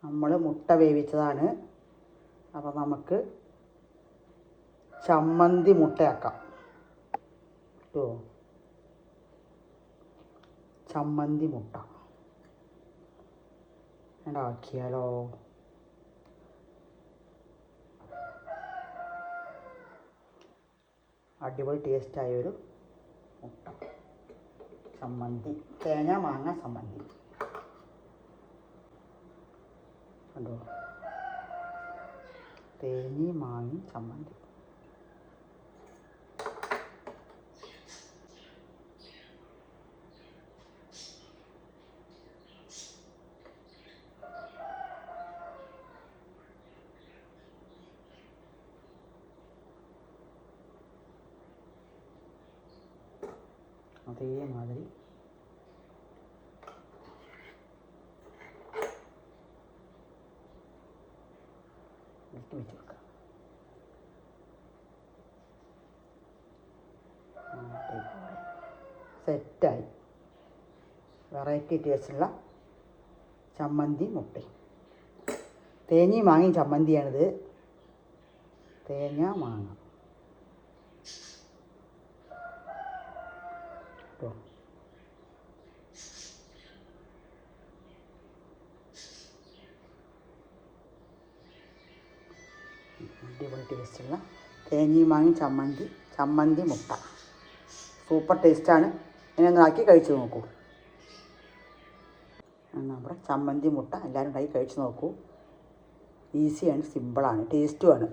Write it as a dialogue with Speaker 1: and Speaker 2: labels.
Speaker 1: നമ്മൾ മുട്ട വേവിച്ചതാണ്. അപ്പോൾ നമുക്ക് ചമ്മന്തി മുട്ടയാക്കാം കേട്ടോ. ചമ്മന്തി മുട്ട ഉണ്ടാക്കിയാലോ? അടിപൊളി ടേസ്റ്റായൊരു മുട്ട ചമ്മന്തി, തേങ്ങ മാങ്ങ ചമ്മന്തി കണ്ടോ. തേങ്ങ മാങ്ങ ചമ്മന്തി. അതേമാതിരി വെച്ച് കൊടുക്കാം. സെറ്റായി. വെറൈറ്റി ടേസ്റ്റുള്ള ചമ്മന്തി മുട്ടയും. തേങ്ങയും മാങ്ങയും ചമ്മന്തിയാണിത്. തേങ്ങ മാങ്ങ കേട്ടോ. അടിപൊളി ടേസ്റ്റുള്ള തേങ്ങയും മാങ്ങയും ചമ്മന്തി മുട്ട സൂപ്പർ ടേസ്റ്റാണ്. ഇങ്ങനെ ഒന്ന് ആക്കി കഴിച്ച് നോക്കൂ. നമ്മുടെ ചമ്മന്തി മുട്ട എല്ലാവരും ഉണ്ടാക്കി കഴിച്ച് നോക്കൂ. ഈസിയാണ്, സിമ്പിളാണ്, ടേസ്റ്റുമാണ്.